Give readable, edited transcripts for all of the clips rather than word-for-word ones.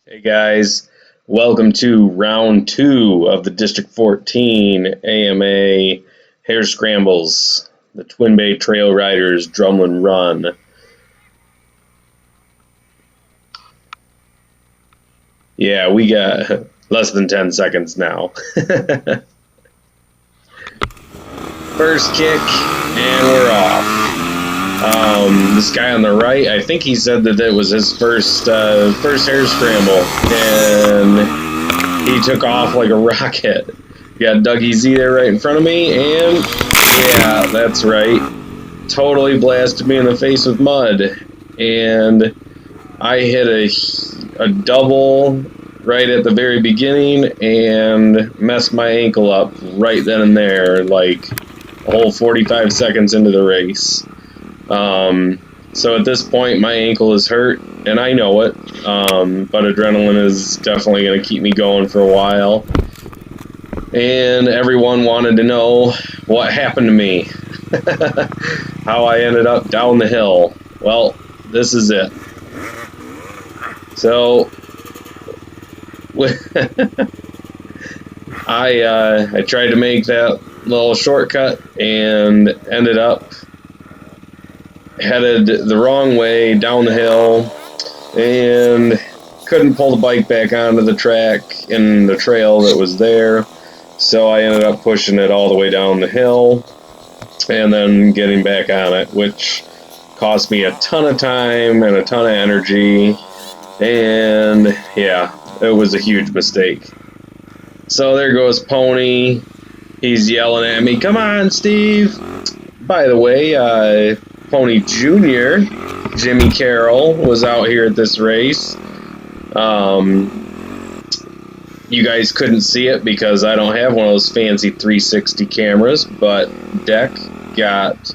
Hey guys, welcome to round 2 of the District 14 AMA Hare Scrambles, the Twin Bay Trail Riders Drumlin Run. Yeah, we got less than 10 seconds now. First kick, and we're off. This guy on the right, I think he said that it was his first hare scramble, and he took off like a rocket. Got Dougie Z there right in front of me, and yeah, that's right. Totally blasted me in the face with mud, and I hit a double right at the very beginning and messed my ankle up right then and there, like a whole 45 seconds into the race. So at this point, my ankle is hurt, and I know it, but adrenaline is definitely going to keep me going for a while. And everyone wanted to know what happened to me, how I ended up down the hill. Well, this is it. So, I tried to make that little shortcut and ended up headed the wrong way down the hill and couldn't pull the bike back onto the track in the trail that was there, so I ended up pushing it all the way down the hill and then getting back on it, which cost me a ton of time and a ton of energy, and yeah, it was a huge mistake. So there goes Pony. He's yelling at me, "Come on, Steve!" By the way, Pony Jr., Jimmy Carroll, was out here at this race. You guys couldn't see it because I don't have one of those fancy 360 cameras, but Deck got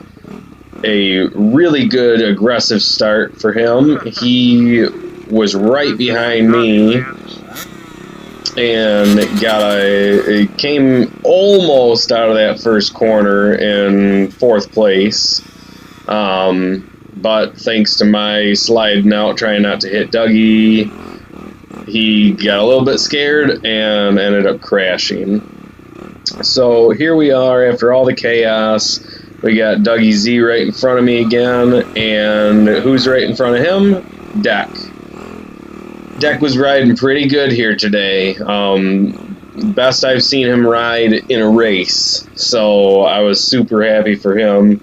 a really good aggressive start for him. He was right behind me and came almost out of that first corner in 4th place. But thanks to my sliding out, trying not to hit Dougie, he got a little bit scared and ended up crashing. So here we are after all the chaos. We got Dougie Z right in front of me again, and who's right in front of him? Deck. Deck was riding pretty good here today. Best I've seen him ride in a race, so I was super happy for him.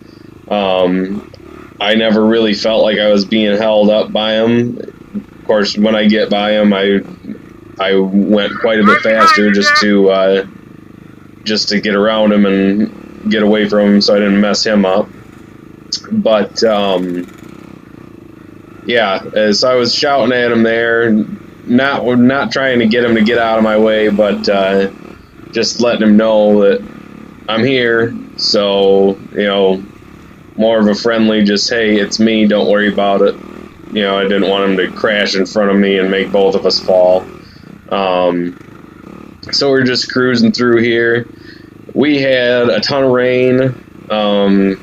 I never really felt like I was being held up by him. Of course, when I get by him, I went quite a bit faster just to get around him and get away from him so I didn't mess him up. But yeah, as I was shouting at him there, not trying to get him to get out of my way, but just letting him know that I'm here. So, more of a friendly, just, hey, it's me, don't worry about it. I didn't want him to crash in front of me and make both of us fall. So we're just cruising through here. We had a ton of rain. I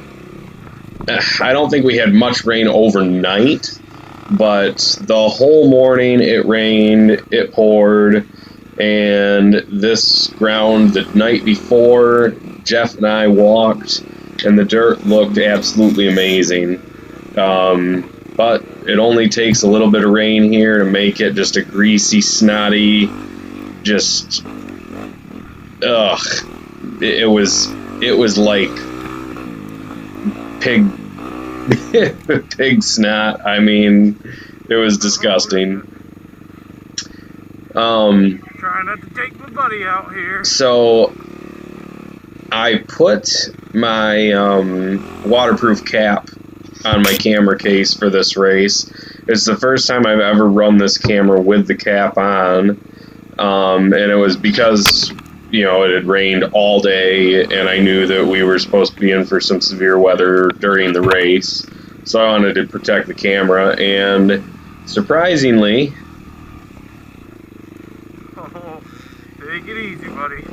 don't think we had much rain overnight, but the whole morning it rained, it poured, and this ground the night before, Jeff and I walked, and the dirt looked absolutely amazing. But it only takes a little bit of rain here to make it just a greasy, snotty, just, ugh. It was like pig snot. I mean, it was disgusting. Trying not to take my buddy out here. So I put my waterproof cap on my camera case for this race. It's the first time I've ever run this camera with the cap on, and it was because it had rained all day, and I knew that we were supposed to be in for some severe weather during the race, so I wanted to protect the camera, and surprisingly... Oh, take it easy, buddy.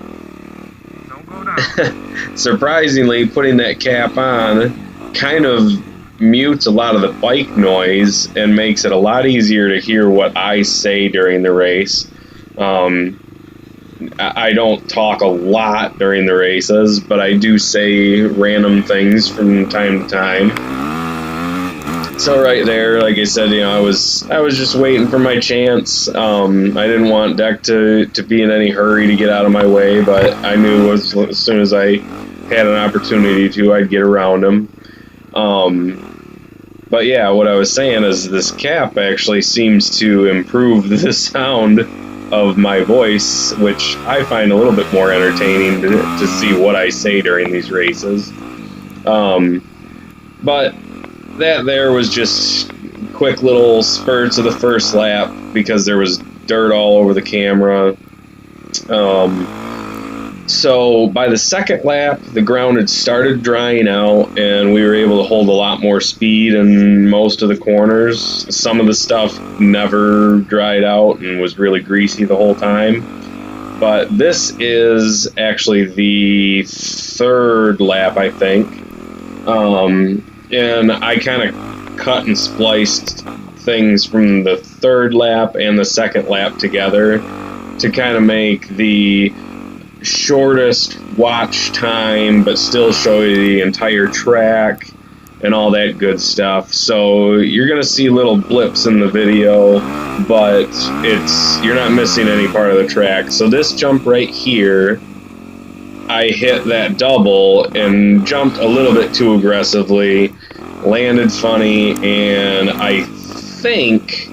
Don't go down. Surprisingly, putting that cap on kind of mutes a lot of the bike noise and makes it a lot easier to hear what I say during the race. I don't talk a lot during the races, but I do say random things from time to time. So right there, like I said, you know, I was just waiting for my chance. I didn't want Deck to be in any hurry to get out of my way, but I knew as soon as I had an opportunity to, I'd get around him. But yeah, what I was saying is this cap actually seems to improve the sound of my voice, which I find a little bit more entertaining to see what I say during these races. But that there was just quick little spurts of the first lap because there was dirt all over the camera. So by the second lap, the ground had started drying out, and we were able to hold a lot more speed in most of the corners. Some of the stuff never dried out and was really greasy the whole time. But this is actually the third lap, I think. And I kind of cut and spliced things from the third lap and the second lap together to kind of make the shortest watch time, but still show you the entire track and all that good stuff. So you're gonna see little blips in the video, but you're not missing any part of the track. So this jump right here, I hit that double and jumped a little bit too aggressively, landed funny, and I think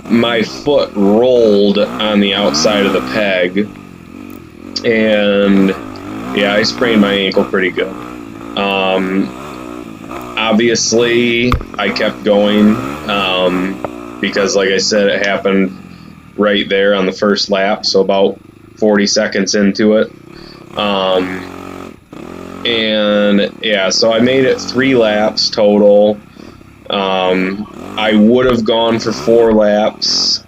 my foot rolled on the outside of the peg. And yeah, I sprained my ankle pretty good. Obviously, I kept going because, like I said, it happened right there on the first lap, so about 40 seconds into it. And yeah, so I made it 3 laps total. I would have gone for 4 laps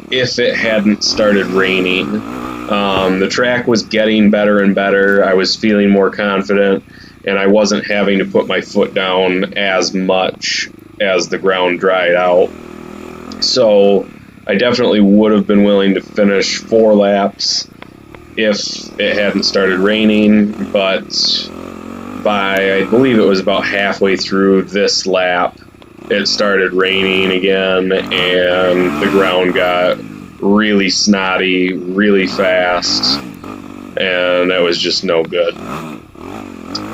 if it hadn't started raining. The track was getting better and better. I was feeling more confident, and I wasn't having to put my foot down as much as the ground dried out. So I definitely would have been willing to finish 4 laps if it hadn't started raining, but by, I believe it was about halfway through this lap, it started raining again, and the ground got really snotty, really fast, and that was just no good.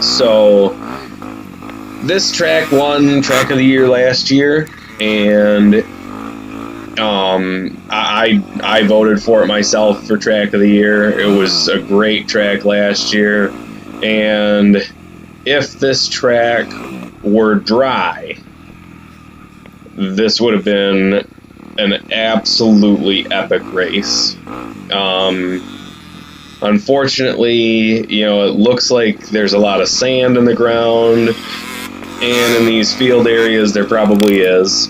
So this track won Track of the Year last year, and I voted for it myself for Track of the Year. It was a great track last year, and if this track were dry, this would have been an absolutely epic race. Unfortunately, you know, it looks like there's a lot of sand in the ground, and in these field areas there probably is.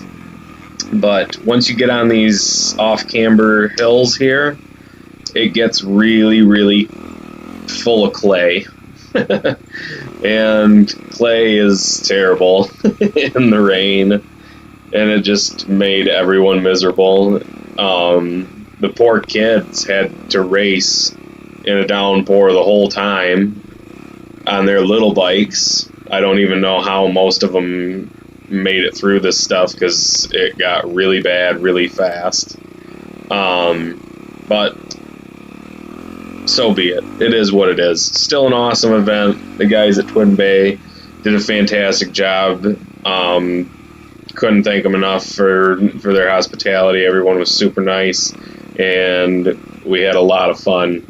But once you get on these off-camber hills here, it gets really, really full of clay. And clay is terrible in the rain, and it just made everyone miserable. The poor kids had to race in a downpour the whole time on their little bikes. I don't even know how most of them made it through this stuff because it got really bad really fast. But so be it. It is what it is. Still an awesome event. The guys at Twin Bay did a fantastic job. Couldn't thank them enough for their hospitality. Everyone was super nice, and we had a lot of fun.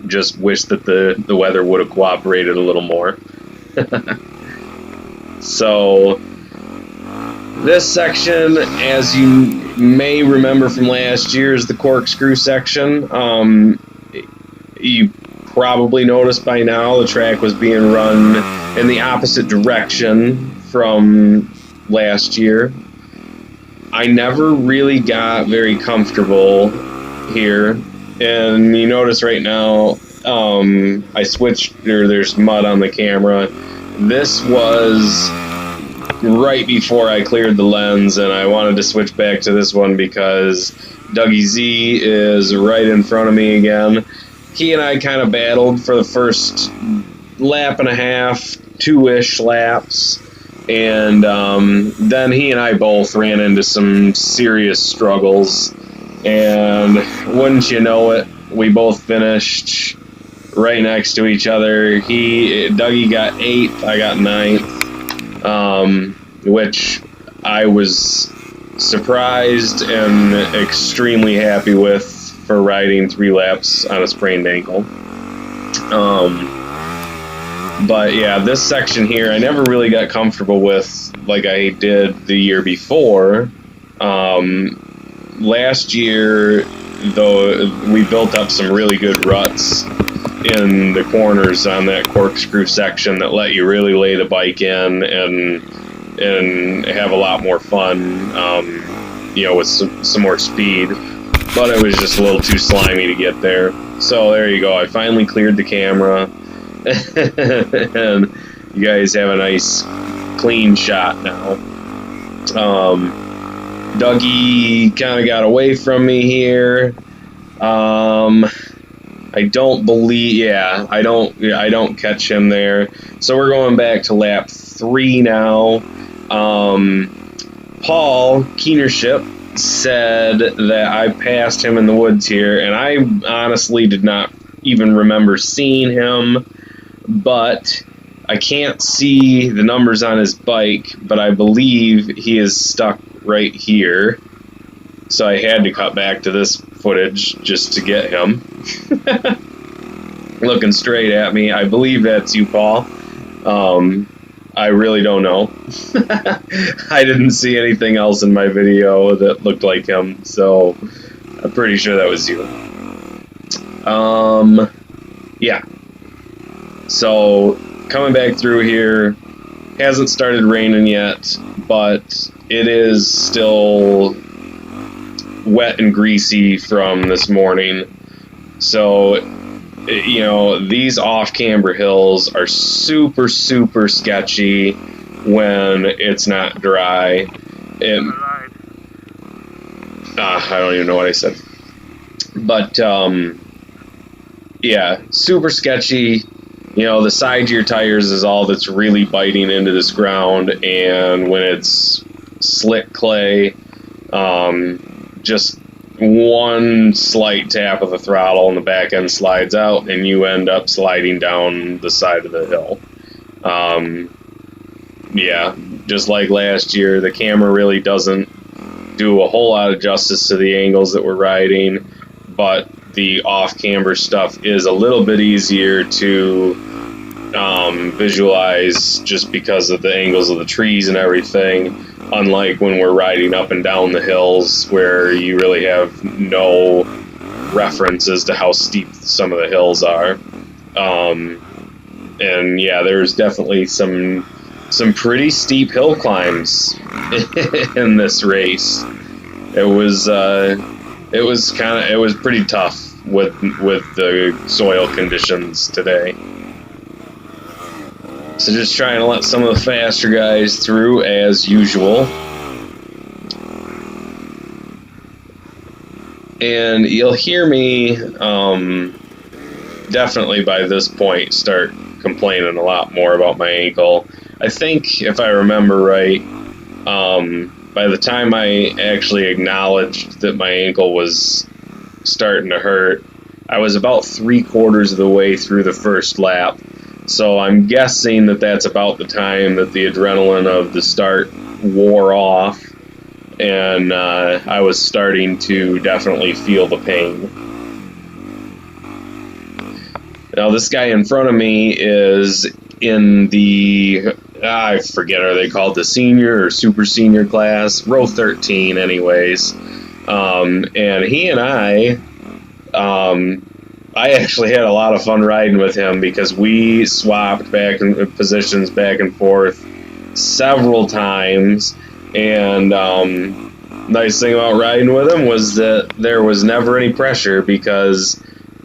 Just wish that the weather would have cooperated a little more. So this section, as you may remember from last year, is the corkscrew section. You probably noticed by now the track was being run in the opposite direction from last year. I never really got very comfortable here, and you notice right now I switched, or there's mud on the camera. This was right before I cleared the lens, and I wanted to switch back to this one because Dougie Z is right in front of me again. He and I kind of battled for the first lap and a half, 2-ish laps, and then he and I both ran into some serious struggles, and wouldn't you know it, we both finished right next to each other. Dougie got 8th, I got 9th, which I was surprised and extremely happy with for riding 3 laps on a sprained ankle. But yeah, this section here I never really got comfortable with like I did the year before. Last year, though, we built up some really good ruts in the corners on that corkscrew section that let you really lay the bike in and have a lot more fun, you know, with some more speed. But it was just a little too slimy to get there. So there you go. I finally cleared the camera. And you guys have a nice clean shot now. Dougie kind of got away from me here. I don't believe, yeah, I don't catch him there. So we're going back to lap 3 now. Paul Keenership said that I passed him in the woods here, and I honestly did not even remember seeing him, but I can't see the numbers on his bike, but I believe he is stuck right here. So I had to cut back to this footage just to get him. Looking straight at me. I believe that's you, Paul. I really don't know. I didn't see anything else in my video that looked like him, so I'm pretty sure that was you. Yeah. So, coming back through here, hasn't started raining yet, but it is still wet and greasy from this morning. So, you know, these off-camber hills are super, super sketchy when it's not dry. I don't even know what I said. But, yeah, super sketchy. You know, the side of your tires is all that's really biting into this ground, and when it's slick clay, just one slight tap of the throttle and the back end slides out, and you end up sliding down the side of the hill. Yeah, just like last year, the camera really doesn't do a whole lot of justice to the angles that we're riding, but the off-camber stuff is a little bit easier to visualize just because of the angles of the trees and everything, unlike when we're riding up and down the hills where you really have no reference as to how steep some of the hills are. And yeah, there's definitely some pretty steep hill climbs in this race. It was pretty tough with the soil conditions today. So just trying to let some of the faster guys through as usual. And you'll hear me definitely by this point start complaining a lot more about my ankle. I think, if I remember right, by the time I actually acknowledged that my ankle was starting to hurt, I was about 3/4 of the way through the first lap. So I'm guessing that that's about the time that the adrenaline of the start wore off, and I was starting to definitely feel the pain. Now this guy in front of me is in the, I forget, are they called the senior or super senior class? Row 13 anyways. And he and I actually had a lot of fun riding with him because we swapped positions back and forth several times, and nice thing about riding with him was that there was never any pressure because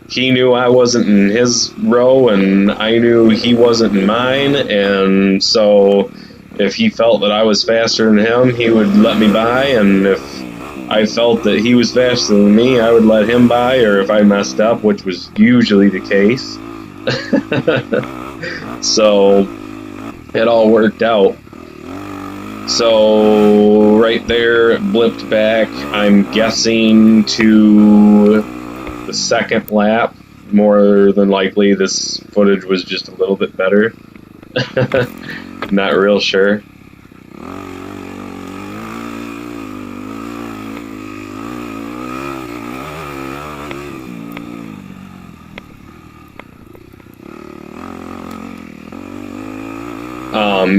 he knew I wasn't in his row and I knew he wasn't in mine, and so If he felt that I was faster than him, he would let me by, and if I felt that he was faster than me, I would let him by, or if I messed up, which was usually the case. So it all worked out. So right there, it blipped back, I'm guessing, to the second lap. More than likely, this footage was just a little bit better. Not real sure.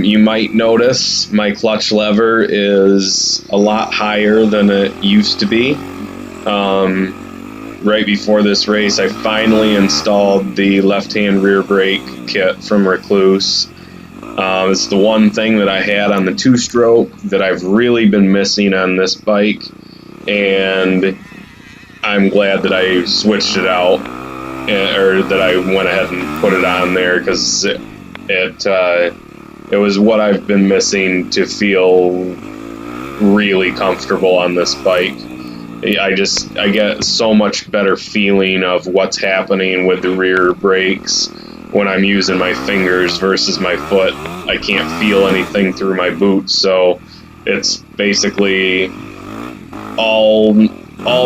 You might notice my clutch lever is a lot higher than it used to be. Right before this race, I finally installed the left-hand rear brake kit from Recluse. It's the one thing that I had on the two-stroke that I've really been missing on this bike, and I'm glad that I switched it out, or that I went ahead and put it on there, because it was what I've been missing to feel really comfortable on this bike. I get so much better feeling of what's happening with the rear brakes when I'm using my fingers versus my foot. I can't feel anything through my boots, so it's basically all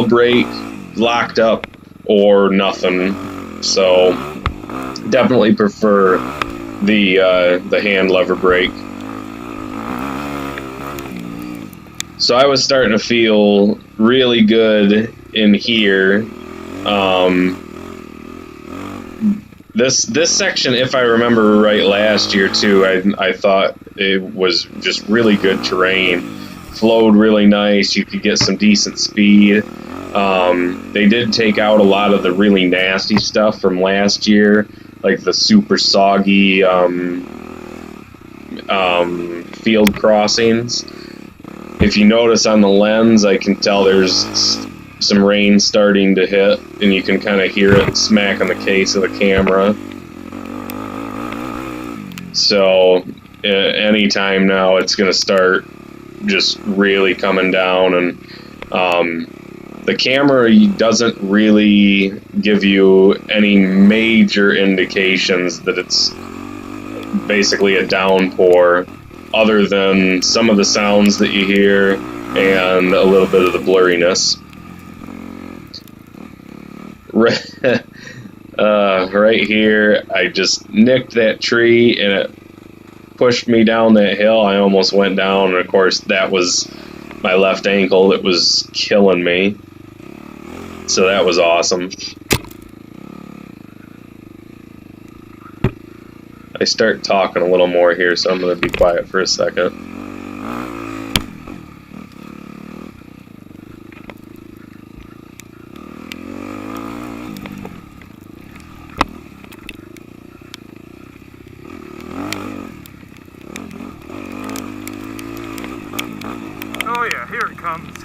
brake, locked up, or nothing. So definitely prefer the hand lever brake. So I was starting to feel really good in here. This section, if I remember right, last year too, I thought it was just really good terrain. Flowed really nice. You could get some decent speed. They did take out a lot of the really nasty stuff from last year, like the super soggy field crossings. If you notice on the lens, I can tell there's some rain starting to hit, and you can kind of hear it smack on the case of the camera. So anytime now, it's going to start just really coming down, and the camera doesn't really give you any major indications that it's basically a downpour, other than some of the sounds that you hear and a little bit of the blurriness. Right here, I just nicked that tree and it pushed me down that hill. I almost went down, and of course that was my left ankle that was killing me. So that was awesome. I start talking a little more here, so I'm going to be quiet for a second. Oh yeah, here it comes.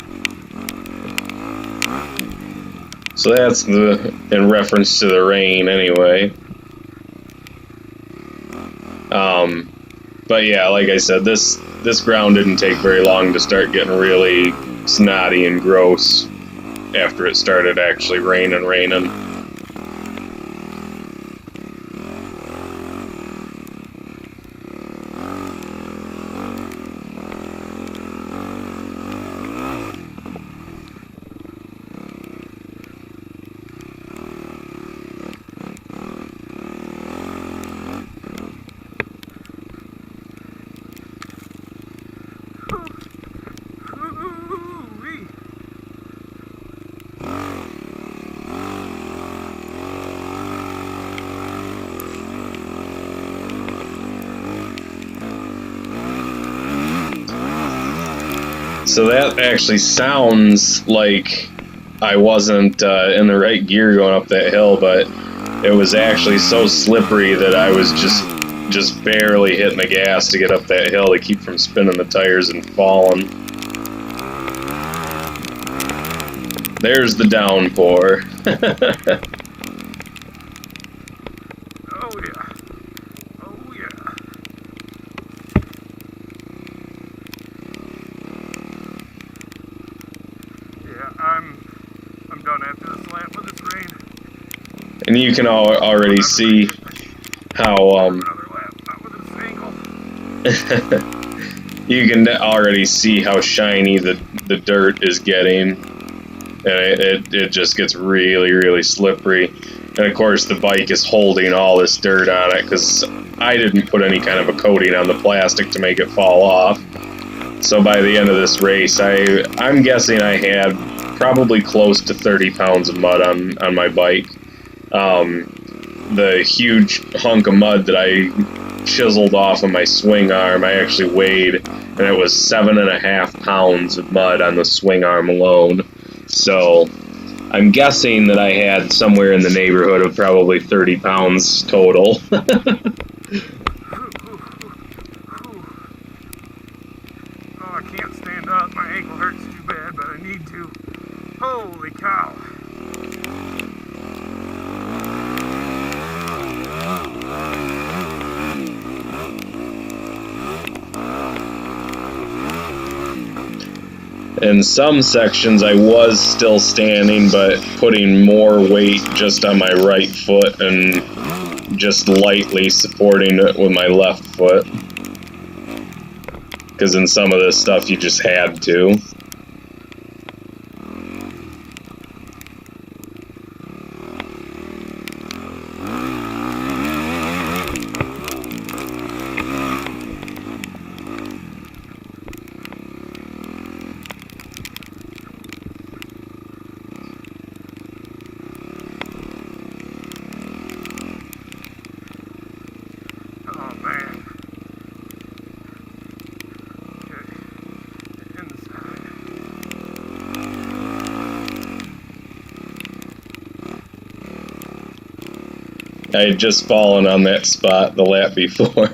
So that's in reference to the rain anyway. But yeah, like I said, this ground didn't take very long to start getting really snotty and gross after it started actually raining. So that actually sounds like I wasn't in the right gear going up that hill, but it was actually so slippery that I was just barely hitting the gas to get up that hill to keep from spinning the tires and falling. There's the downpour. Oh yeah. Oh yeah. done after this lap with this rain. And you can already see how Another lap, not with this ankle. you can already see how shiny the dirt is getting, and it just gets really, really slippery. And of course the bike is holding all this dirt on it because I didn't put any kind of a coating on the plastic to make it fall off. So by the end of this race, I'm guessing I had probably close to 30 pounds of mud on my bike. The huge hunk of mud that I chiseled off of my swing arm, I actually weighed, and it was 7.5 pounds of mud on the swing arm alone. So I'm guessing that I had somewhere in the neighborhood of probably 30 pounds total. Oh, I can't stand up. My ankle hurts too bad, but I need to. Holy cow. In some sections I was still standing, but putting more weight just on my right foot and just lightly supporting it with my left foot. Because in some of this stuff you just had to. I had just fallen on that spot the lap before. I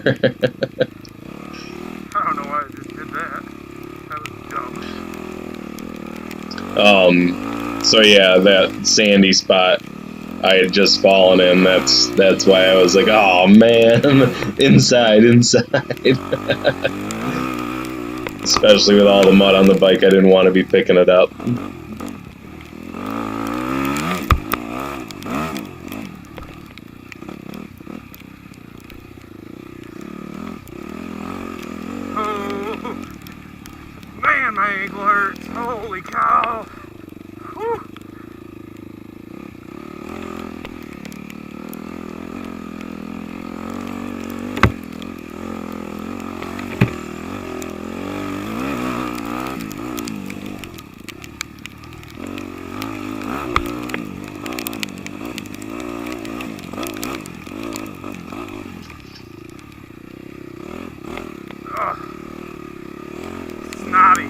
don't know why I just did that. That was dumb. So yeah, that sandy spot I had just fallen in, that's why I was like, oh man, inside. Especially with all the mud on the bike, I didn't want to be picking it up. Man, my ankle hurts. Holy cow. Whew. Snotty.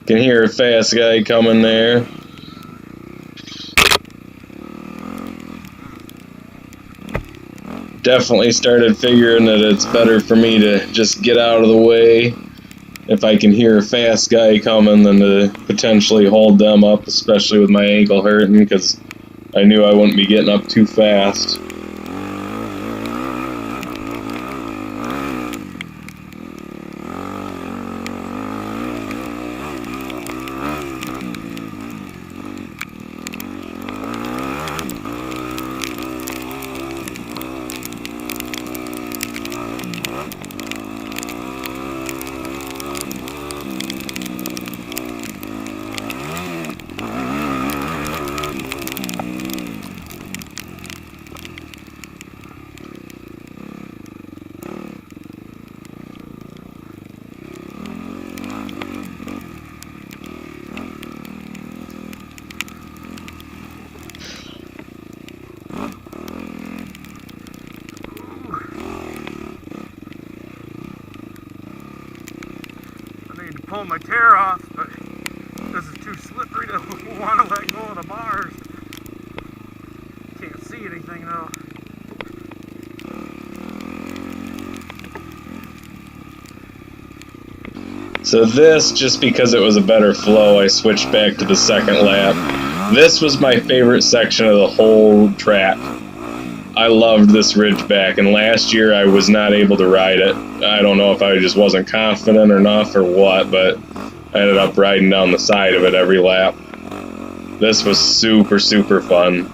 Can hear a fast guy coming there. Definitely started figuring that it's better for me to just get out of the way if I can hear a fast guy coming than to potentially hold them up, especially with my ankle hurting, because I knew I wouldn't be getting up too fast. Pull my tear off, but this is too slippery to want to let go of the bars. Can't see anything though. So this, just because it was a better flow, I switched back to the second lap. This was my favorite section of the whole track. I loved this ridgeback, and last year I was not able to ride it. I don't know if I just wasn't confident enough or what, but I ended up riding down the side of it every lap. This was super, super fun.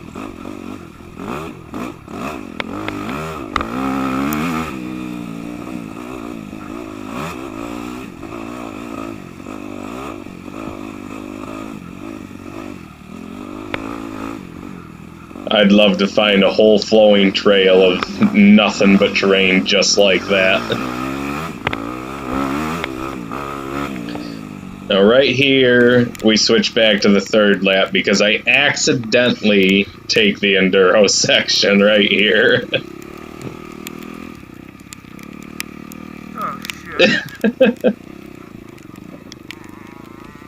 I'd love to find a whole flowing trail of nothing but terrain just like that. Now right here, we switch back to the third lap because I accidentally take the enduro section right here. Oh, shit.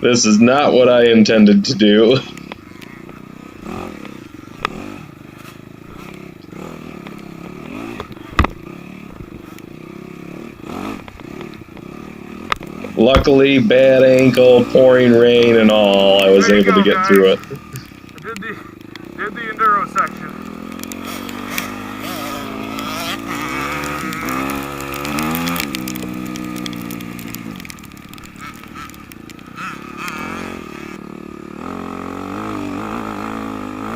This is not what I intended to do. Luckily, bad ankle, pouring rain and all, I was able to get through it. I did the enduro section.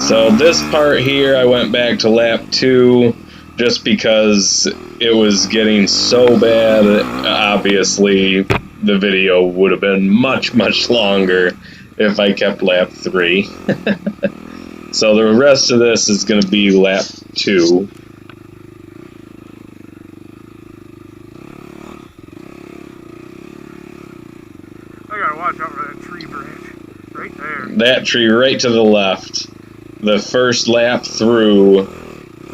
So this part here, I went back to lap 2 just because it was getting so bad. Obviously, the video would have been much, much longer if I kept lap 3. So the rest of this is going to be lap 2. I gotta watch out for that tree branch. Right there. That tree right to the left. The first lap through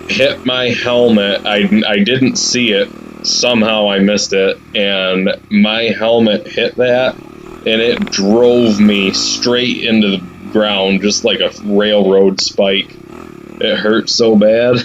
hit my helmet. I didn't see it. Somehow I missed it, and my helmet hit that, and it drove me straight into the ground just like a railroad spike. It hurt so bad.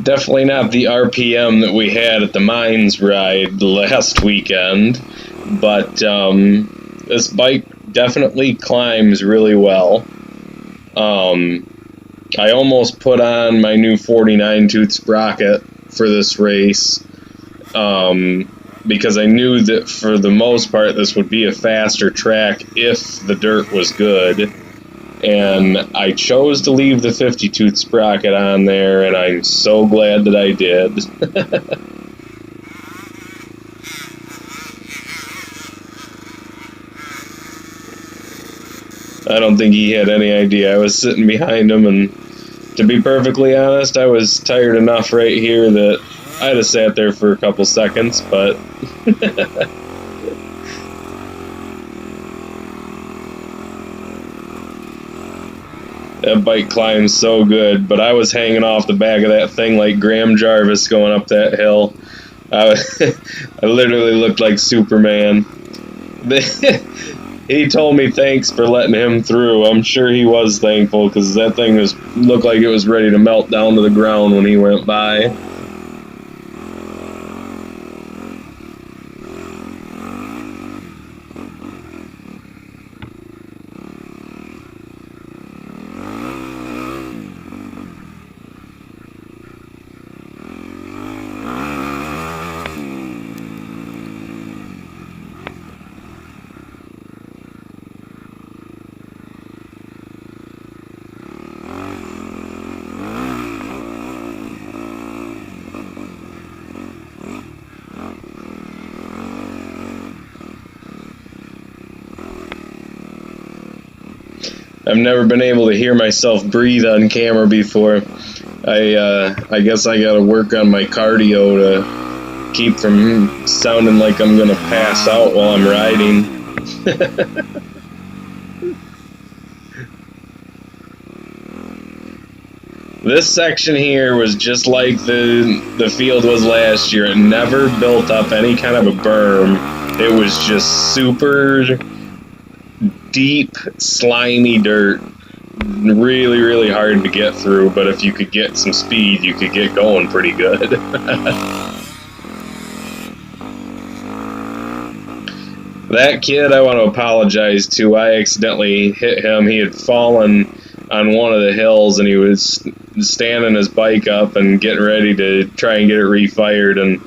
Definitely not the RPM that we had at the Mines ride last weekend, but this bike definitely climbs really well. I almost put on my new 49 tooth sprocket for this race because I knew that for the most part this would be a faster track if the dirt was good. And I chose to leave the 50 tooth sprocket on there, and I'm so glad that I did. I don't think he had any idea I was sitting behind him, and to be perfectly honest, I was tired enough right here that I'd have sat there for a couple seconds, but that bike climbs so good, but I was hanging off the back of that thing like Graham Jarvis going up that hill. I literally looked like Superman. He told me thanks for letting him through. I'm sure he was thankful because that thing looked like it was ready to melt down to the ground when he went by. I've never been able to hear myself breathe on camera before. I guess I gotta work on my cardio to keep from sounding like I'm gonna pass out while I'm riding. This section here was just like the field was last year. It never built up any kind of a berm. It was just super deep, slimy dirt. Really, really hard to get through, but if you could get some speed, you could get going pretty good. That kid I want to apologize to. I accidentally hit him. He had fallen on one of the hills and he was standing his bike up and getting ready to try and get it refired, and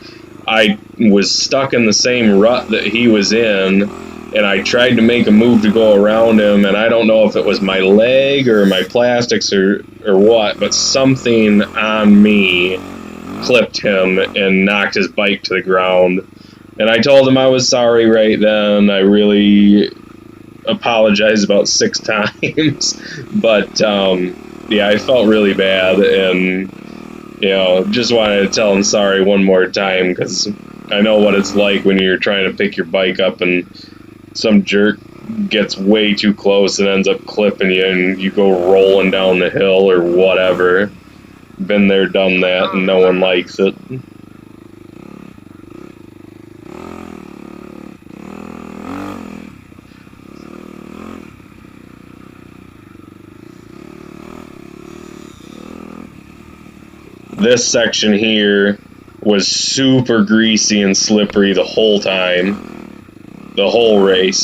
I was stuck in the same rut that he was in, and I tried to make a move to go around him, and I don't know if it was my leg or my plastics or what, but something on me clipped him and knocked his bike to the ground. And I told him I was sorry right then. I really apologized about 6 times. But, yeah, I felt really bad, and, you know, just wanted to tell him sorry one more time, because I know what it's like when you're trying to pick your bike up and some jerk gets way too close and ends up clipping you and you go rolling down the hill or whatever. Been there, done that, and no one likes it. This section here was super greasy and slippery the whole time. The whole race.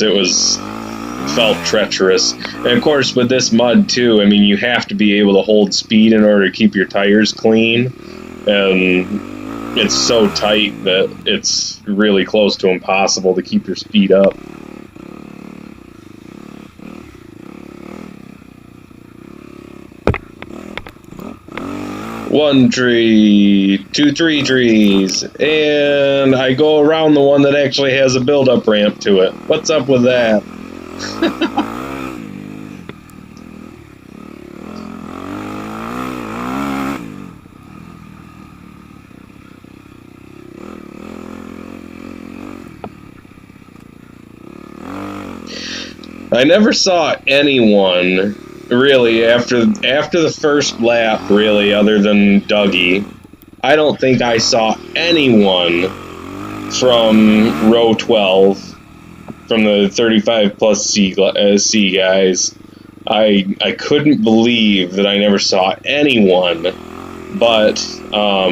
Felt treacherous. And of course with this mud too, I mean, you have to be able to hold speed in order to keep your tires clean. And it's so tight that it's really close to impossible to keep your speed up. One tree, 2, 3 trees, and I go around the one that actually has a build-up ramp to it. What's up with that? I never saw anyone really after the first lap, really, other than Dougie. I don't think I saw anyone from row 12, from the 35 plus C guys. I couldn't believe that I never saw anyone, but I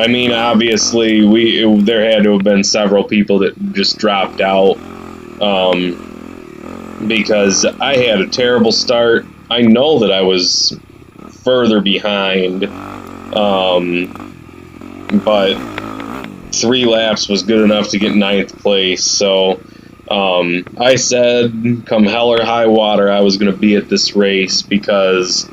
mean, obviously there had to have been several people that just dropped out. Because I had a terrible start. I know that I was further behind, but 3 laps was good enough to get 9th place, so I said come hell or high water I was going to be at this race, because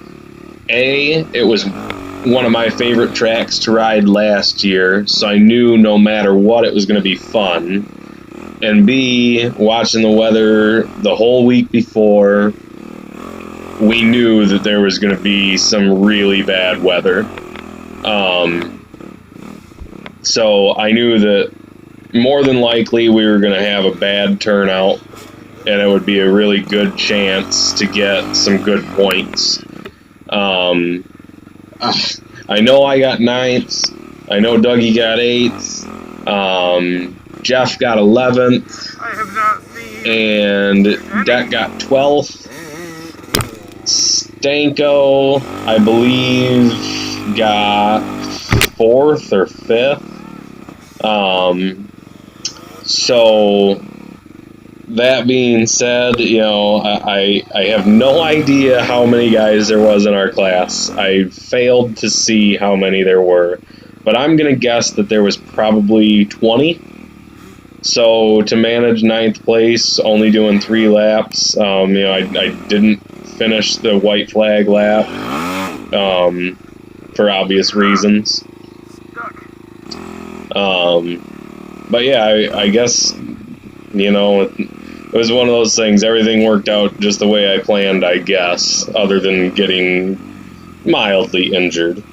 A, it was one of my favorite tracks to ride last year, so I knew no matter what it was going to be fun. And B, watching the weather the whole week before, we knew that there was going to be some really bad weather. So I knew that more than likely we were going to have a bad turnout, and it would be a really good chance to get some good points. I know I got 9th. I know Dougie got 8th. Jeff got 11th, I have not seen and Deck got 12th. Stanko, I believe, got 4th or 5th. So, that being said, you know, I have no idea how many guys there was in our class. I failed to see how many there were, but I'm going to guess that there was probably 20. So to manage 9th place, only doing 3 laps, you know, I didn't finish the white flag lap, for obvious reasons. But yeah, I guess, you know, it was one of those things. Everything worked out just the way I planned, I guess, other than getting mildly injured.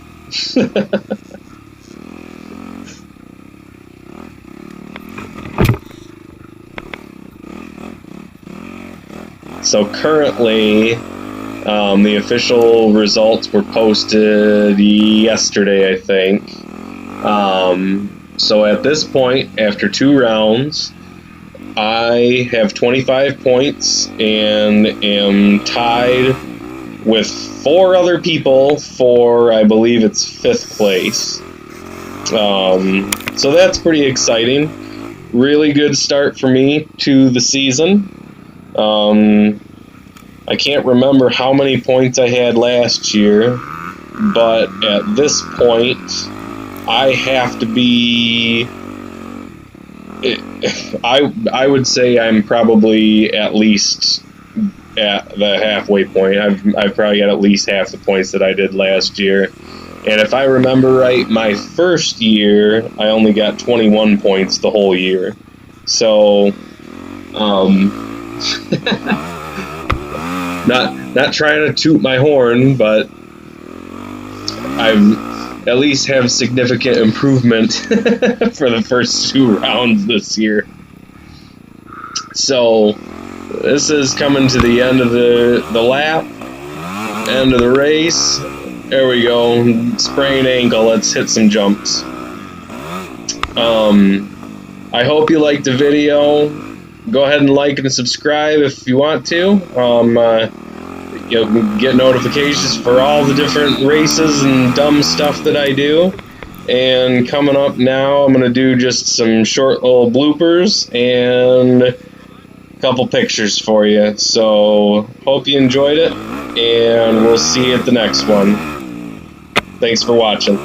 So currently, the official results were posted yesterday, I think. So at this point, after 2 rounds, I have 25 points and am tied with 4 other people for, I believe it's 5th place. So that's pretty exciting. Really good start for me to the season. I can't remember how many points I had last year, but at this point, I have to be... I would say I'm probably at least at the halfway point. I've probably got at least half the points that I did last year. And if I remember right, my first year, I only got 21 points the whole year. So, not trying to toot my horn, but I've at least have significant improvement for the first 2 rounds this year. So this is coming to the end of the lap, end of the race. There we go. Sprained ankle. Let's hit some jumps. I hope you liked the video. Go ahead and like and subscribe if you want to. You'll get notifications for all the different races and dumb stuff that I do. And coming up now, I'm going to do just some short little bloopers and a couple pictures for you. So, hope you enjoyed it, and we'll see you at the next one. Thanks for watching.